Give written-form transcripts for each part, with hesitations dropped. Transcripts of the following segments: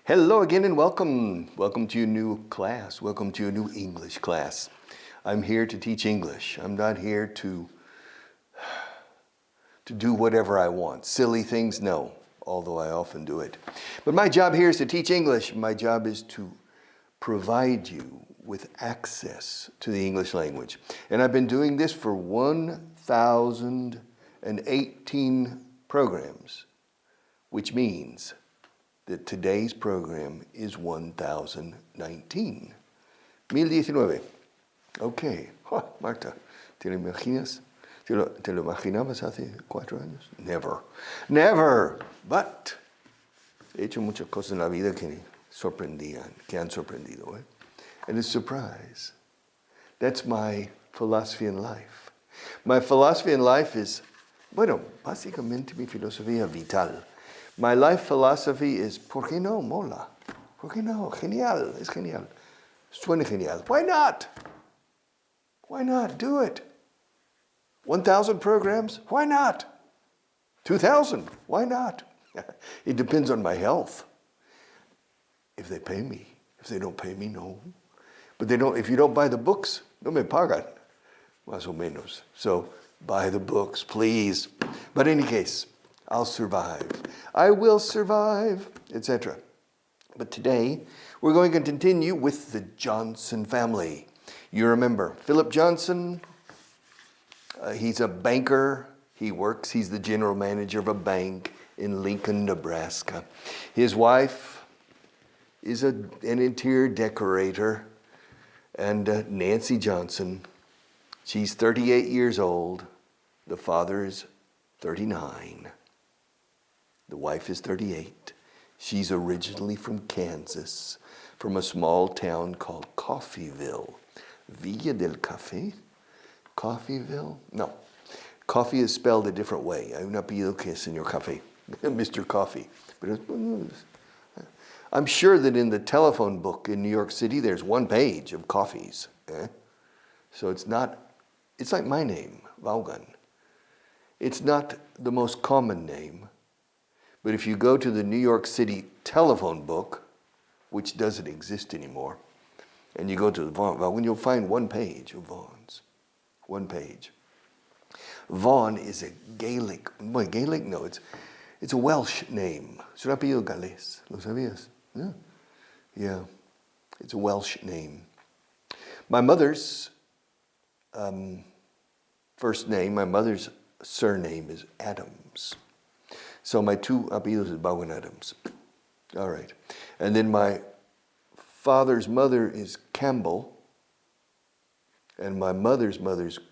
Hello again and welcome. Welcome to your new class. Welcome to your new English class. I'm here to teach English. I'm not here to do whatever I want. Silly things, no, although I often do it. But my job here is to teach English. My job is to provide you with access to the English language. And I've been doing this for 1,018 programs, which means that today's program is 1019. 1019. Okay. Oh, Marta, ¿te lo imaginas? ¿Te lo imaginabas hace 4 años? Never. Never. But he hecho muchas cosas en la vida que sorprendían, que han sorprendido. And it's a surprise. That's my philosophy in life. My philosophy in life is, bueno, básicamente mi filosofía vital. My life philosophy is, ¿por qué no? Mola. ¿Por qué no? Genial. Es genial. Suena genial. Why not? Why not? Do it. 1,000 programs? Why not? 2,000? Why not? It depends on my health. If they pay me. If they don't pay me, no. But they don't. If you don't buy the books, no me pagan. Más o menos. So buy the books, please. But in any case, I'll survive. I will survive, etc. But today, we're going to continue with the Johnson family. You remember Philip Johnson. He's a banker. He's the general manager of a bank in Lincoln, Nebraska. His wife is an interior decorator, and Nancy Johnson. She's 38 years old. The father is 39. The wife is 38. She's originally from Kansas, from a small town called Coffeyville. Villa del Café? Coffeyville? No. Coffee is spelled a different way. Hay un apellido que es Señor Café, Mr. Coffee. But I'm sure that in the telephone book in New York City, there's one page of coffees. So it's like my name, Vaughan. It's not the most common name. But if you go to the New York City telephone book, which doesn't exist anymore, and you go to the Vaughan, you'll find one page of Vaughan's. One page. Vaughan is a Gaelic, no, it's a Welsh name. Es un apellido galés, ¿lo sabías? Yeah, it's a Welsh name. My mother's first name, my mother's surname is Adams. So my two apellidos is Vaughan Adams. All right. And then my father's mother is Campbell. And my mother's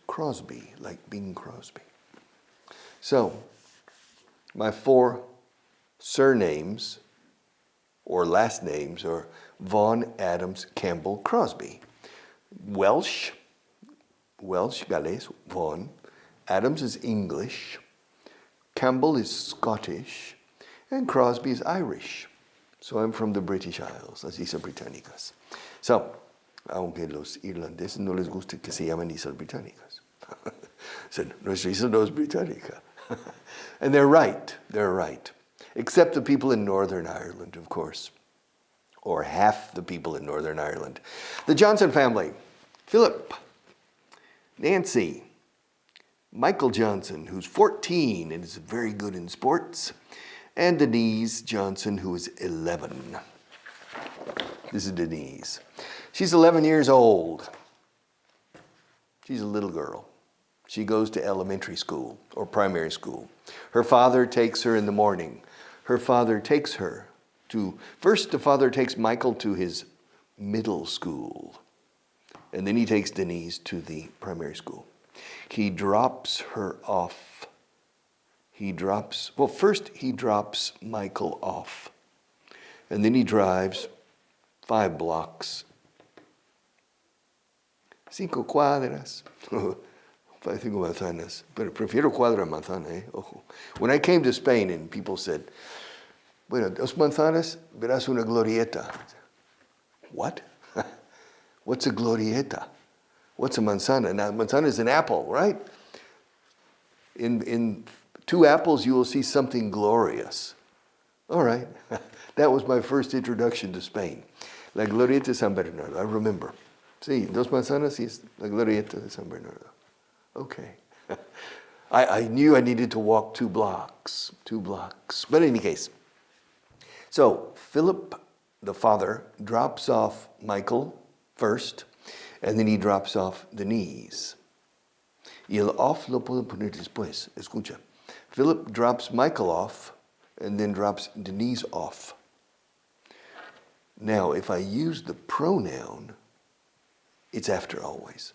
Crosby, like Bing Crosby. So my 4 surnames or last names are Vaughan, Adams, Campbell, Crosby. Welsh, Galés, Vaughan. Adams is English. Campbell is Scottish, and Crosby is Irish. So I'm from the British Isles, las Islas Británicas. So, aunque los irlandeses no les guste que se llamen Islas Británicas. So, nuestra isla no es británica. And they're right. Except the people in Northern Ireland, of course. Or half the people in Northern Ireland. The Johnson family, Philip, Nancy, Michael Johnson, who's 14 and is very good in sports, and Denise Johnson, who is 11. This is Denise. She's 11 years old. She's a little girl. She goes to elementary school or primary school. Her father takes her in the morning. Her father takes her first the father takes Michael to his middle school, and then he takes Denise to the primary school. He drops her off. First he drops Michael off. And then he drives 5 blocks. 5 cuadras. 5 manzanas. Pero prefiero cuadra a manzana, Ojo. When I came to Spain and people said, bueno, 2 manzanas, verás una glorieta. What? What's a glorieta? What's a manzana? Now, manzana is an apple, right? In 2 apples, you will see something glorious. All right. That was my first introduction to Spain. La Glorieta de San Bernardo, I remember. Sí, Dos Manzanas is La Glorieta de San Bernardo. Okay. I knew I needed to walk 2 blocks. But in any case, so Philip, the father, drops off Michael first, and then he drops off Denise. Y el off lo puedo poner después. Escucha. Philip drops Michael off, and then drops Denise off. Now, if I use the pronoun, it's after always.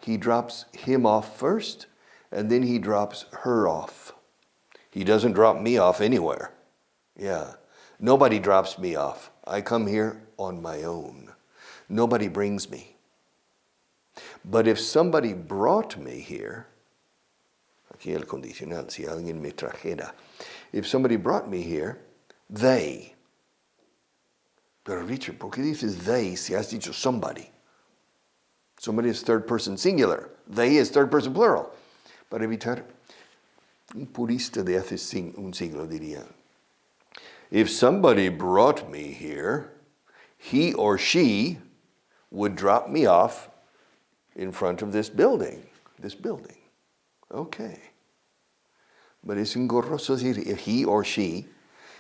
He drops him off first, and then he drops her off. He doesn't drop me off anywhere. Yeah. Nobody drops me off. I come here on my own. Nobody brings me. But if somebody brought me here, aquí el condicional, si alguien me trajera. If somebody brought me here, they. Pero Richard, ¿por qué dices they si has dicho somebody? Somebody is third person singular. They is third person plural. Para evitar, un purista de hace un siglo diría, if somebody brought me here, he or she would drop me off in front of this building. Okay. But es engorroso decir if he or she,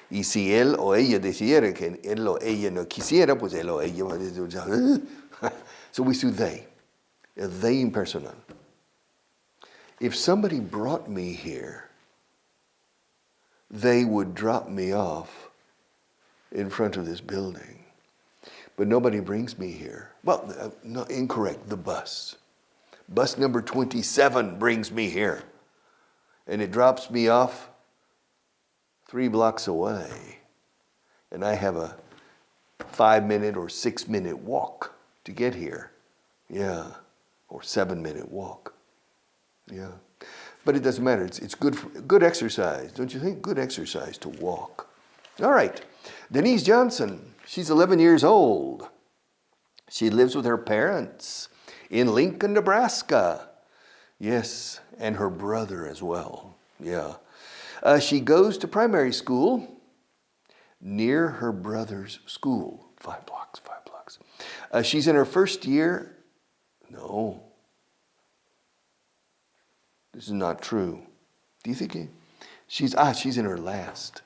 y si él o ella decidiera que él o ella no quisiera, pues él o ella va a decir, so we do they. A they impersonal. If somebody brought me here, they would drop me off in front of this building. But nobody brings me here. Well, no, incorrect, the bus. Bus number 27 brings me here. And it drops me off 3 blocks away. And I have a 5-minute or 6-minute walk to get here. Yeah, or 7-minute walk. Yeah, but it doesn't matter. It's good exercise, don't you think? Good exercise to walk. All right, Denise Johnson. She's 11 years old. She lives with her parents in Lincoln, Nebraska. Yes, and her brother as well. Yeah, she goes to primary school near her brother's school. 5 blocks. She's in her first year. No. This is not true. Do you think she's in her last?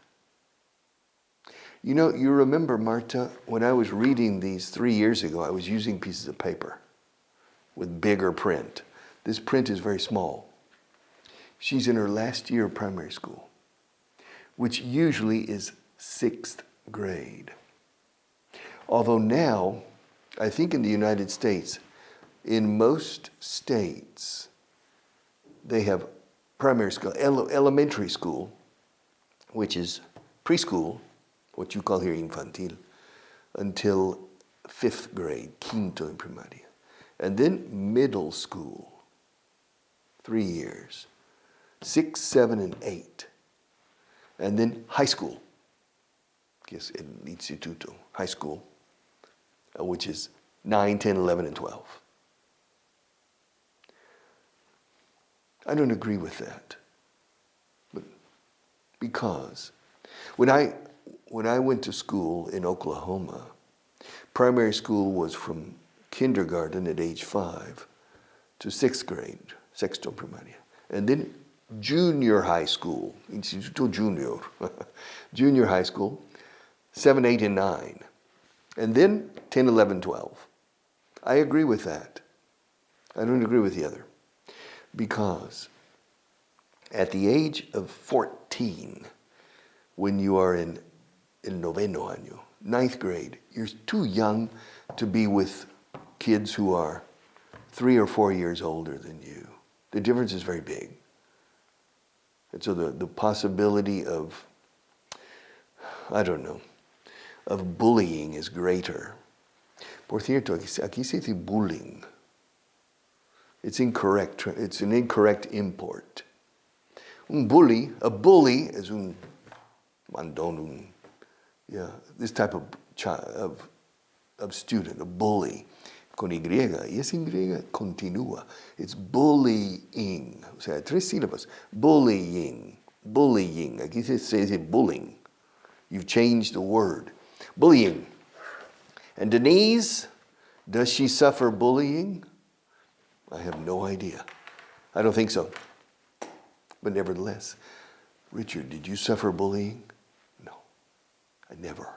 You know, you remember, Marta, when I was reading these 3 years ago, I was using pieces of paper with bigger print. This print is very small. She's in her last year of primary school, which usually is 6th grade. Although now, I think in the United States, in most states, they have primary school, elementary school, which is preschool, what you call here infantil, until 5th grade, quinto en primaria. And then middle school, 3 years, 6, 7, and 8. And then high school, que es el instituto, high school, which is 9, 10, 11, and 12. I don't agree with that. But because when I went to school in Oklahoma, primary school was from kindergarten at age 5 to 6th grade, sexto primaria. And then junior high school, Instituto Junior, junior high school, 7, 8, and 9. And then 10, 11, 12. I agree with that. I don't agree with the other. Because at the age of 14, when you are in el noveno año, 9th grade, you're too young to be with kids who are 3 or 4 years older than you. The difference is very big. And so the possibility of, I don't know, of bullying is greater. Por cierto, aquí se dice bullying. It's incorrect. It's an incorrect import. Un bully, a bully is un mandón, this type of student, a bully, con Y, y esa Y continúa. It's bullying, o sea, 3 sílabas. Bullying. Aquí se dice bullying. You've changed the word. Bullying. And Denise, does she suffer bullying? I have no idea. I don't think so. But nevertheless, Richard, did you suffer bullying? No, I never.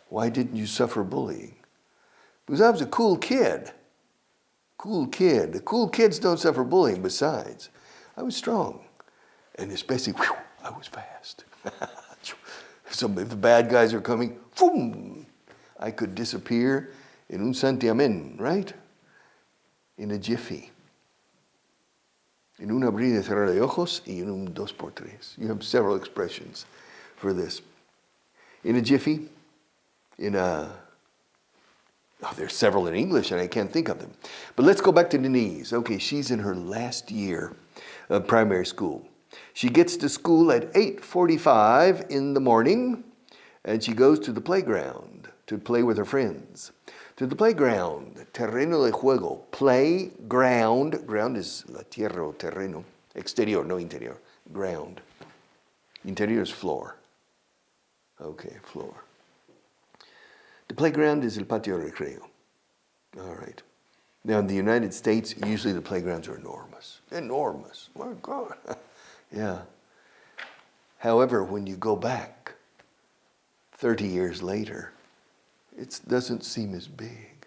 Why didn't you suffer bullying? Because I was a cool kid. Cool kid. The cool kids don't suffer bullying. Besides, I was strong. And especially, I was fast. So if the bad guys are coming, boom, I could disappear in un santiamén, right? In a jiffy. En un abrir y cerrar de ojos y en un dos por tres. You have several expressions for this. In a jiffy, there's several in English and I can't think of them. But let's go back to Denise. Okay, she's in her last year of primary school. She gets to school at 8:45 in the morning and she goes to the playground to play with her friends. To the playground, terreno de juego, playground. Ground is la tierra o terreno. Exterior, no interior. Ground. Interior is floor. Okay, floor. The playground is el patio recreo. All right. Now in the United States, usually the playgrounds are enormous. Enormous. My God. Yeah. However, when you go back 30 years later, it doesn't seem as big.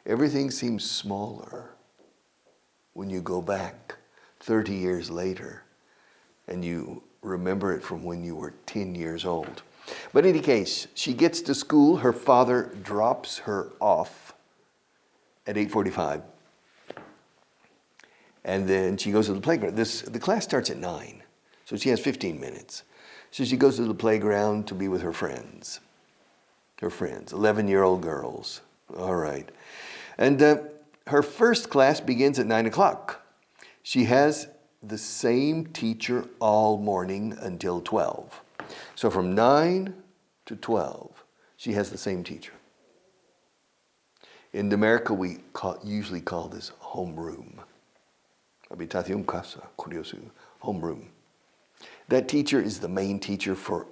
Everything seems smaller when you go back 30 years later and you remember it from when you were 10 years old. But in any case, she gets to school. Her father drops her off at 8:45. And then she goes to the playground. The class starts at 9, so she has 15 minutes. So she goes to the playground to be with her friends. Her friends, 11-year-old girls. All right. And her first class begins at 9 o'clock. She has the same teacher all morning until 12. So from 9 to 12, she has the same teacher. In America, we usually call this homeroom. Habitación, casa, curioso, homeroom. That teacher is the main teacher for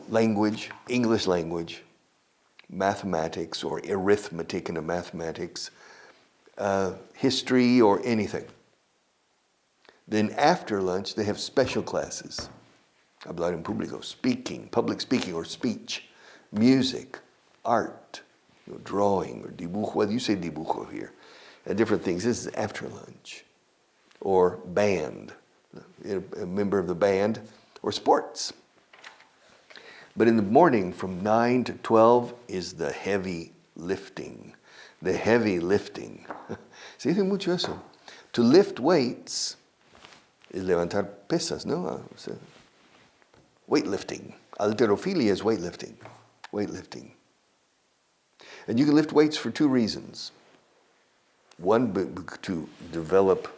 language, English language, mathematics or arithmetic in the mathematics, history or anything. Then after lunch, they have special classes. Hablar en público, speaking, public speaking or speech, music, art, drawing or dibujo. Well, you say dibujo here. Different things. This is after lunch. Or band, a member of the band, or sports. But in the morning, from 9 to 12 is the heavy lifting. The heavy lifting. Se dice mucho eso. To lift weights is levantar pesas, ¿no? Weightlifting. Halterofilia is weightlifting. Weightlifting. And you can lift weights for two reasons. One, to develop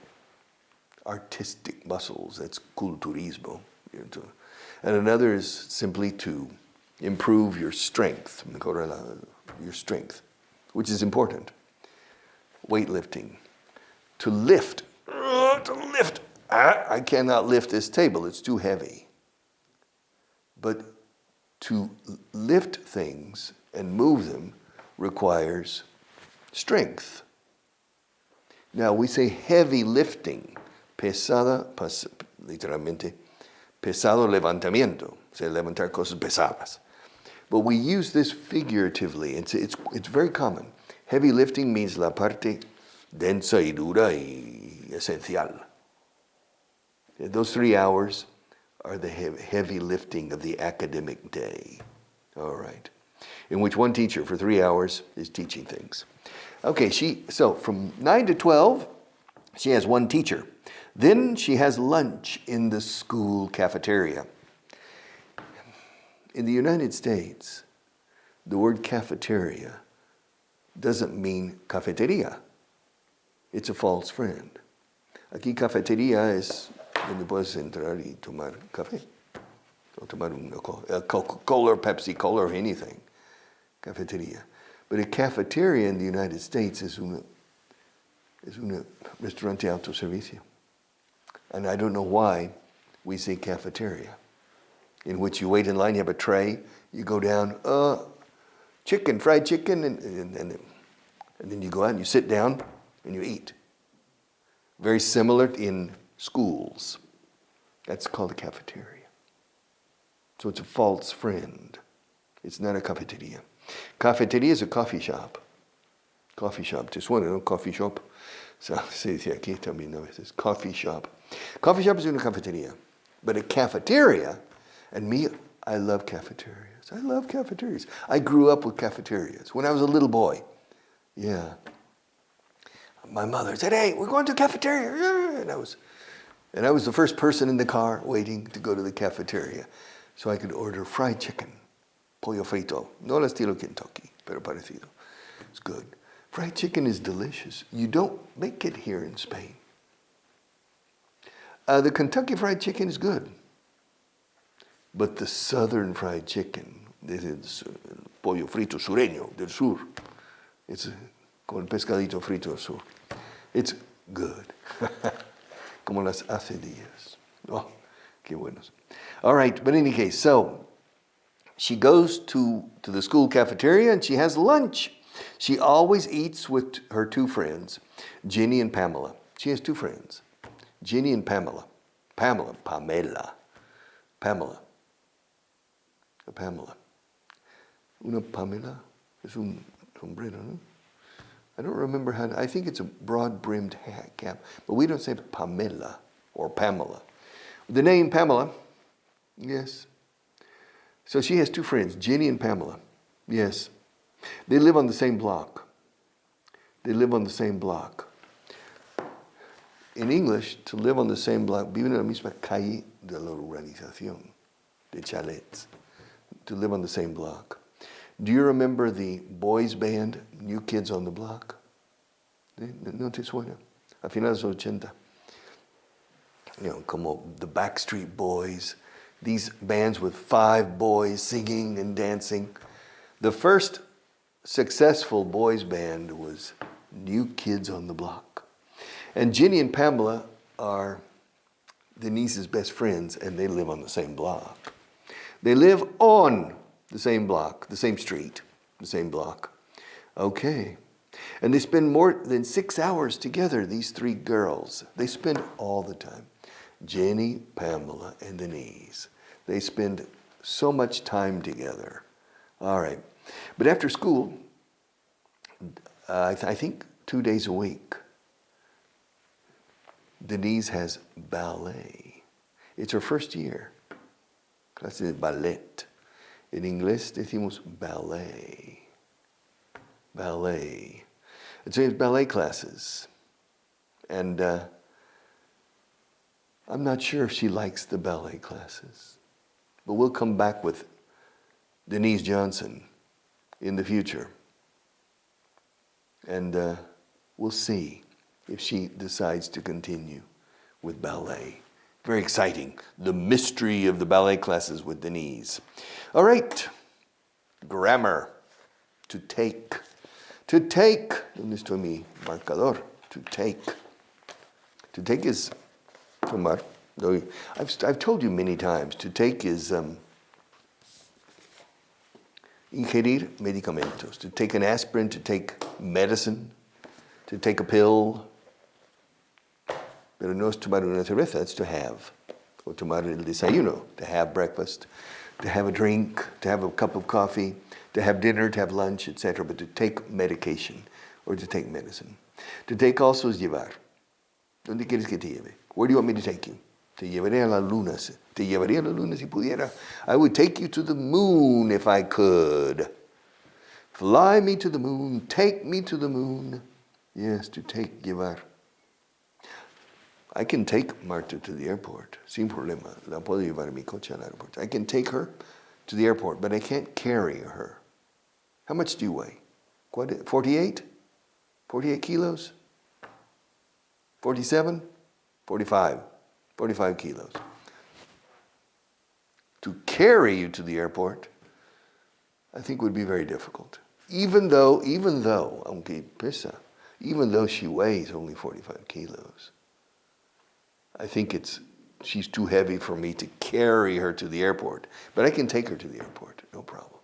artistic muscles. That's culturismo. And another is simply to improve your strength. Your strength, which is important. Weightlifting. To lift. I cannot lift this table. It's too heavy. But to lift things and move them requires strength. Now we say heavy lifting, literalmente, pesado levantamiento, levantar cosas pesadas. But we use this figuratively. It's very common. Heavy lifting means la parte densa y dura y esencial. Those 3 hours are the heavy lifting of the academic day. All right. In which one teacher for 3 hours is teaching things. Okay, so from 9 to 12, she has one teacher. Then she has lunch in the school cafeteria. In the United States, the word cafeteria doesn't mean cafeteria. It's a false friend. Aquí cafeteria es donde puedes entrar y tomar café. O tomar Coca-Cola or Pepsi Cola or anything. Cafeteria. But a cafeteria in the United States is un restaurante autoservicio. And I don't know why we say cafeteria. in which you wait in line, you have a tray, you go down, chicken, fried chicken, and then you go out and you sit down and you eat. Very similar in schools. That's called a cafeteria. So it's a false friend. It's not a cafeteria. Cafeteria is a coffee shop. Coffee shop. ¿Te suena, no? Coffee shop. So, se dice aquí también a veces. Coffee shop. Coffee shop is una cafeteria. But a cafeteria, and me, I love cafeterias. I love cafeterias. I grew up with cafeterias when I was a little boy. Yeah. My mother said, hey, we're going to a cafeteria. And I was the first person in the car waiting to go to the cafeteria. So I could order fried chicken, pollo frito. No al estilo Kentucky, pero parecido. It's good. Fried chicken is delicious. You don't make it here in Spain. The Kentucky fried chicken is good. But the southern fried chicken, this is pollo frito sureño del sur. It's con pescadito frito del sur. It's good. Como las hace días. Oh, qué buenos. All right, but in any case, so she goes to the school cafeteria and she has lunch. She always eats with her two friends, Ginny and Pamela. She has two friends, Ginny and Pamela. Pamela. Una Pamela es un sombrero, no? I don't remember how I think it's a broad-brimmed hat cap, but we don't say Pamela or Pamela. The name Pamela, yes. So she has two friends, Ginny and Pamela. Yes. They live on the same block. In English, to live on the same block, viven en la misma calle de la urbanización, de chalets, to live on the same block. Do you remember the boys band, New Kids on the Block? ¿No te suena? A finales de los 80. You know, como the Backstreet Boys, these bands with 5 boys singing and dancing. The first successful boys band was New Kids on the Block. And Ginny and Pamela are Denise's best friends, and they live on the same block. They live on the same block, the same street, the same block. Okay. And they spend more than 6 hours together, these 3 girls. They spend all the time. Jenny, Pamela, and Denise. They spend so much time together. All right. But after school, I think 2 days a week, Denise has ballet. It's her first year. Clase de ballet. En inglés decimos ballet. Ballet. And so he has ballet classes. And I'm not sure if she likes the ballet classes. But we'll come back with Denise Johnson in the future. And we'll see if she decides to continue with ballet. Very exciting. The mystery of the ballet classes with Denise. All right. Grammar. To take. To take. ¿Dónde está mi marcador? To take. To take is tomar. I've told you many times. To take is ingerir medicamentos. To take an aspirin, to take medicine, to take a pill. Pero no es tomar una cerveza, it's to have. O tomar el desayuno, to have breakfast, to have a drink, to have a cup of coffee, to have dinner, to have lunch, etc. But to take medication or to take medicine. To take also is llevar. ¿Dónde quieres que te lleve? Where do you want me to take you? Te llevaré a la luna. Te llevaría a la luna si pudiera. I would take you to the moon if I could. Fly me to the moon. Take me to the moon. Yes, to take, llevar. I can take Marta to the airport, sin problema. La puedo llevar en mi coche al aeropuerto. I can take her to the airport, but I can't carry her. How much do you weigh? 48? 48 kilos? 47? 45. 45 kilos. To carry you to the airport, I think would be very difficult. Even though, aunque pesa, even though she weighs only 45 kilos. I think it's she's too heavy for me to carry her to the airport. But I can take her to the airport, no problem.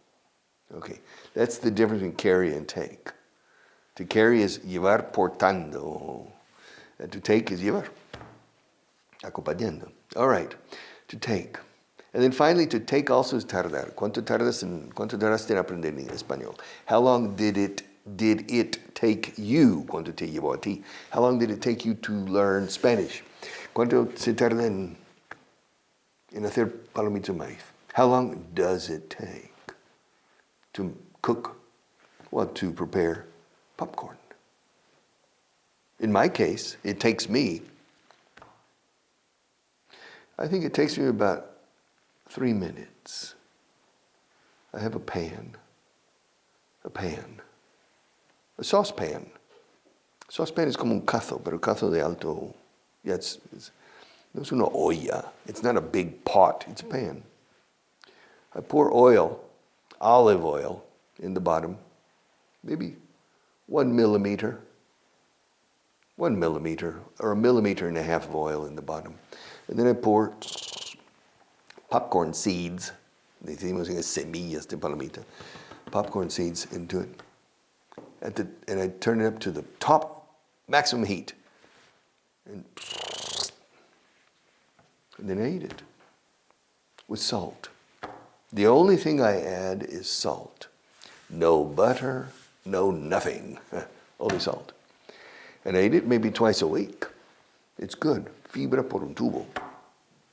Okay, that's the difference between carry and take. To carry is llevar portando. And to take is llevar, acompañando. All right, to take. And then finally, to take also is tardar. ¿Cuánto tardaste en aprender español? How long did it take you? ¿Cuánto te llevó a ti? How long did it take you to learn Spanish? ¿Cuánto se tarda en hacer palomitas de maíz? How long does it take to cook? Well, to prepare popcorn. In my case, it takes me, I think it takes me about 3 minutes. I have a saucepan. Saucepan is como un cazo, pero cazo de alto. Yeah, no es una olla. It's not a big pot, it's a pan. I pour oil, olive oil, in the bottom, maybe 1 millimeter or 1.5 millimeters of oil in the bottom. And then I pour popcorn seeds, decimos semillas de palomita, popcorn seeds into it. And I turn it up to the top maximum heat. And then I eat it with salt. The only thing I add is salt. No butter, no nothing, only salt. And I eat it maybe twice a week. It's good. Fibra por un tubo.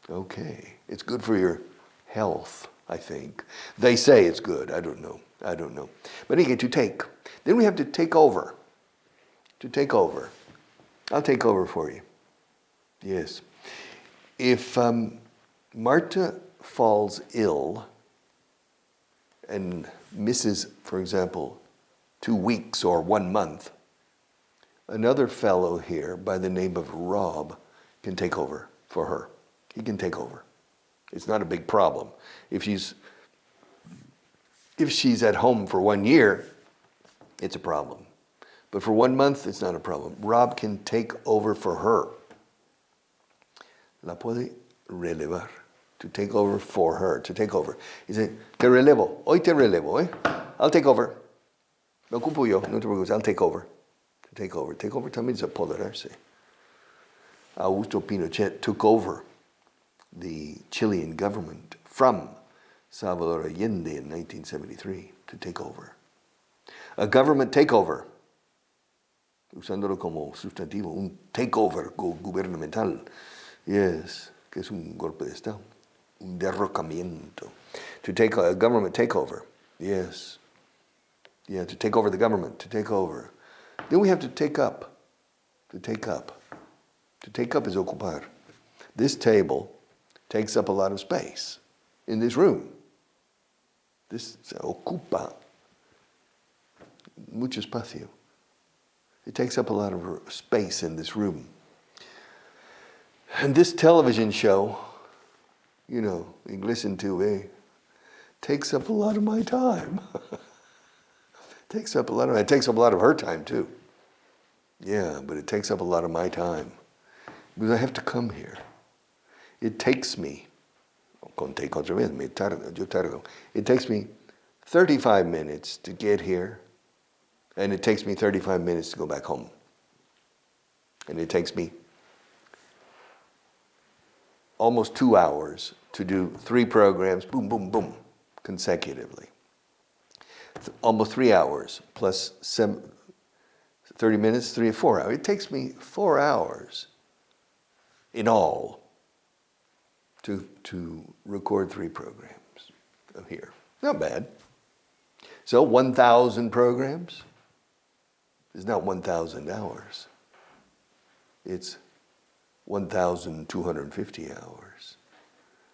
Okay. It's good for your health, I think. They say it's good. I don't know. But anyway, to take. Then we have to take over. To take over. I'll take over for you. Yes. If Marta falls ill and misses, for example, 2 weeks or 1 month, another fellow here by the name of Rob can take over for her. He can take over. It's not a big problem. If she's at home for 1 year, it's a problem. But for 1 month, it's not a problem. Rob can take over for her. La puede relevar. To take over for her. To take over. He said, te relevo. Hoy te relevo, eh? I'll take over. Me ocupo yo. No te preocupes. I'll take over. To take over. Take over también es apoderarse. Augusto Pinochet took over the Chilean government from Salvador Allende in 1973 to take over. A government takeover, usándolo como sustantivo, un takeover gubernamental. Yes, que es un golpe de Estado, un derrocamiento. To take a government takeover, yes. Yeah, to take over the government, to take over. Then we have to take up. To take up. To take up is ocupar. This table takes up a lot of space in this room. This ocupa mucho espacio. It takes up a lot of space in this room. And this television show, Inglés en TV, takes up a lot of my time. It takes up a lot of her time too. Yeah, but it takes up a lot of my time. Because I have to come here. It takes me, it takes me 35 minutes to get here, and it takes me 35 minutes to go back home. And it takes me almost 2 hours to do 3 programs, boom, boom, boom, consecutively. Almost 3 hours plus 30 minutes, 3 or 4 hours. It takes me 4 hours in all to record 3 programs here. Not bad. So 1,000 programs is not 1,000 hours. It's 1,250 hours.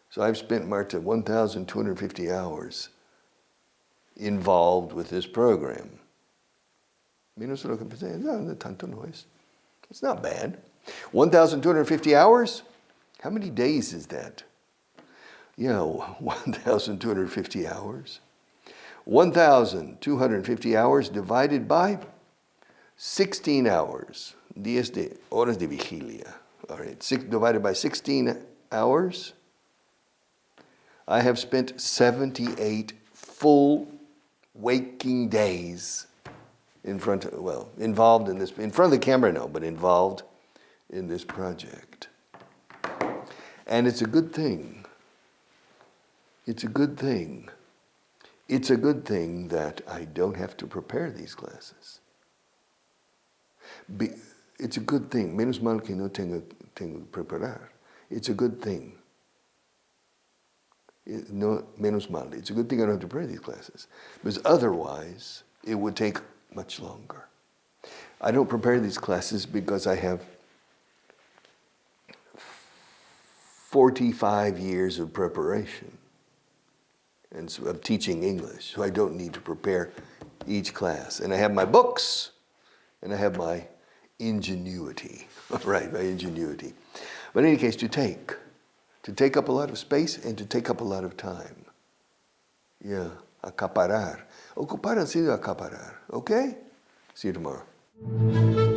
So I've spent, Marta, 1,250 hours involved with this program. Menos lo que pensé, no, tanto no es. It's not bad. 1,250 hours? How many days is that? 1,250 hours. 1,250 hours divided by 16 hours. Horas de vigilia. All right, divided by 16 hours. I have spent 78 full waking days involved in this, in front of the camera, no, but involved in this project. And it's a good thing. It's a good thing. It's a good thing that I don't have to prepare these classes. It's a good thing. Menos mal que no tengo que preparar. It's a good thing. No, menos mal. It's a good thing I don't have to prepare these classes. Because otherwise, it would take much longer. I don't prepare these classes because I have 45 years of preparation and so of teaching English, so I don't need to prepare each class. And I have my books, and I have my ingenuity, right, my ingenuity. But in any case, to take up a lot of space and to take up a lot of time. Yeah, acaparar. Ocupar ha sido acaparar, okay? See you tomorrow.